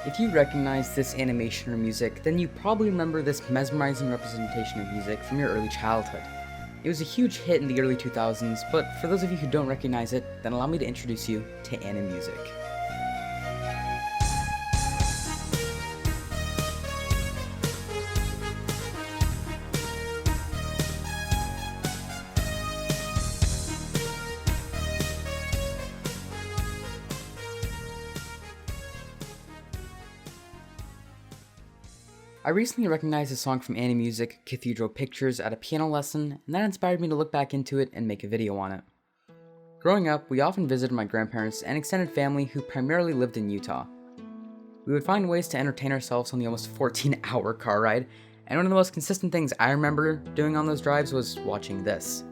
If you recognize this animation or music, then you probably remember this mesmerizing representation of music from your early childhood. It was a huge hit in the early 2000s, but for those of you who don't recognize it, then allow me to introduce you to Animusic. I recently recognized a song from Animusic, Cathedral Pictures, at a piano lesson, and that inspired me to look back into it and make a video on it. Growing up, we often visited my grandparents and extended family who primarily lived in Utah. We would find ways to entertain ourselves on the almost 14-hour car ride, and one of the most consistent things I remember doing on those drives was watching this.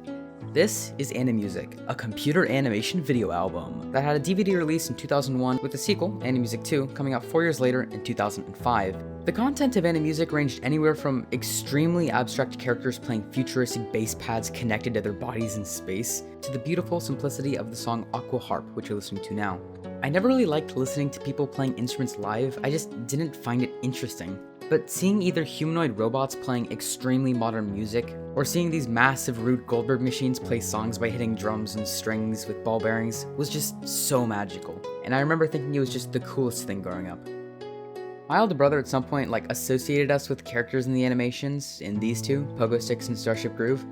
This is Animusic, a computer animation video album that had a DVD release in 2001 with a sequel, Animusic 2, coming out 4 years later in 2005. The content of Animusic ranged anywhere from extremely abstract characters playing futuristic bass pads connected to their bodies in space, to the beautiful simplicity of the song Aqua Harp, which you're listening to now. I never really liked listening to people playing instruments live, I just didn't find it interesting. But seeing either humanoid robots playing extremely modern music, or seeing these massive Rube Goldberg machines play songs by hitting drums and strings with ball bearings was just so magical, and I remember thinking it was just the coolest thing growing up. My older brother at some point associated us with characters in the animations, in these two, Pogo Sticks and Starship Groove,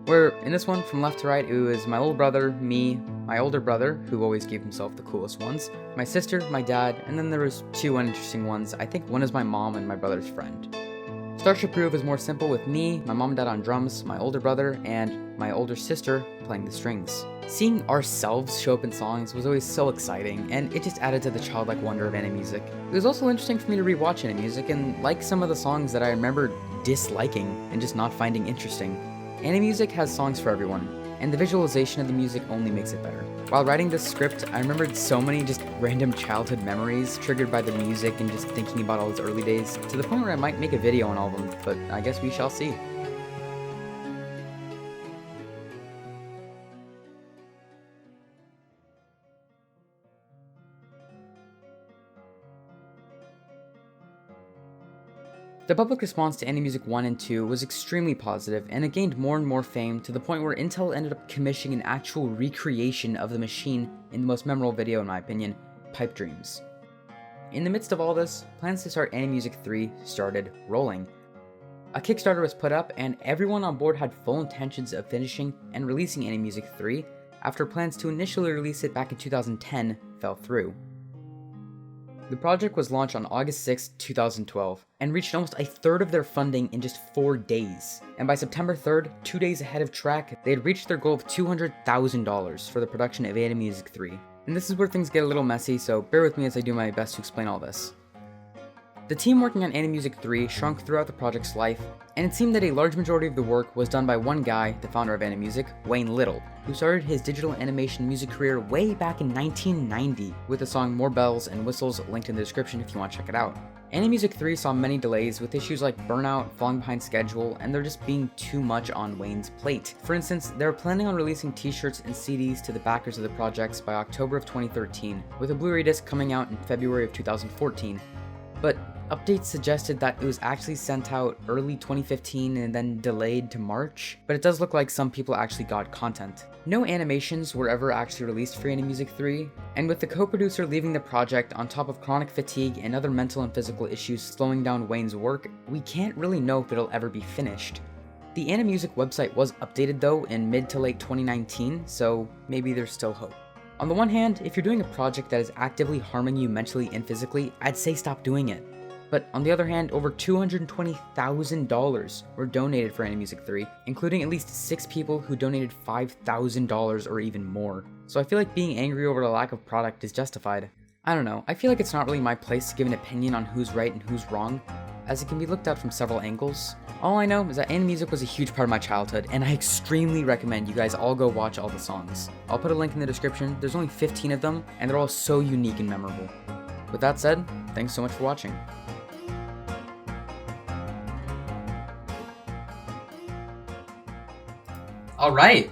where in this one, from left to right, it was my little brother, me, my older brother, who always gave himself the coolest ones, my sister, my dad, and then there was two uninteresting ones. I think one is my mom and my brother's friend. Starship Groove is more simple with me, my mom and dad on drums, my older brother, and my older sister playing the strings. Seeing ourselves show up in songs was always so exciting, and it just added to the childlike wonder of Animusic. It was also interesting for me to rewatch Animusic and like some of the songs that I remember disliking and just not finding interesting. Animusic has songs for everyone, and the visualization of the music only makes it better. While writing this script, I remembered so many just random childhood memories triggered by the music and just thinking about all those early days, to the point where I might make a video on all of them, but I guess we shall see. The public response to Animusic 1 and 2 was extremely positive, and it gained more and more fame to the point where Intel ended up commissioning an actual recreation of the machine in the most memorable video, in my opinion, Pipe Dreams. In the midst of all this, plans to start Animusic 3 started rolling. A Kickstarter was put up, and everyone on board had full intentions of finishing and releasing Animusic 3 after plans to initially release it back in 2010 fell through. The project was launched on August 6, 2012, and reached almost a third of their funding in just 4 days. And by September 3rd, 2 days ahead of track, they had reached their goal of $200,000 for the production of Animusic 3. And this is where things get a little messy, so bear with me as I do my best to explain all this. The team working on Animusic 3 shrunk throughout the project's life, and it seemed that a large majority of the work was done by one guy, the founder of Animusic, Wayne Little, who started his digital animation music career way back in 1990 with the song More Bells and Whistles, linked in the description if you want to check it out. Animusic 3 saw many delays with issues like burnout, falling behind schedule, and there just being too much on Wayne's plate. For instance, they were planning on releasing t-shirts and CDs to the backers of the projects by October of 2013, with a Blu-ray disc coming out in February of 2014. But updates suggested that it was actually sent out early 2015 and then delayed to March, but it does look like some people actually got content. No animations were ever actually released for Animusic 3, and with the co-producer leaving the project on top of chronic fatigue and other mental and physical issues slowing down Wayne's work, we can't really know if it'll ever be finished. The Animusic website was updated though in mid to late 2019, so maybe there's still hope. On the one hand, if you're doing a project that is actively harming you mentally and physically, I'd say stop doing it. But on the other hand, over $220,000 were donated for Animusic 3, including at least 6 people who donated $5,000 or even more. So I feel like being angry over the lack of product is justified. I don't know, I feel like it's not really my place to give an opinion on who's right and who's wrong, as it can be looked at from several angles. All I know is that Animusic was a huge part of my childhood, and I extremely recommend you guys all go watch all the songs. I'll put a link in the description, there's only 15 of them, and they're all so unique and memorable. With that said, thanks so much for watching. Alright!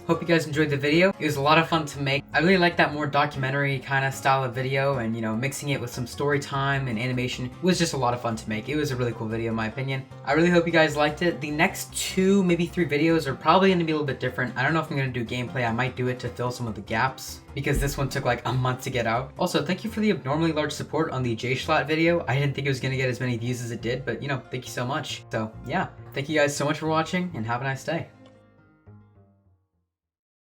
Hope you guys enjoyed the video. It was a lot of fun to make. I really like that more documentary kind of style of video, and you know, mixing it with some story time and animation was just a lot of fun to make. It was a really cool video in my opinion. I really hope you guys liked it. The next 2, maybe 3 videos are probably going to be a little bit different. I don't know if I'm going to do gameplay. I might do it to fill some of the gaps because this one took like a month to get out. Also, thank you for the abnormally large support on the J-Schlatt video. I didn't think it was going to get as many views as it did, but you know, thank you so much. So yeah, thank you guys so much for watching and have a nice day.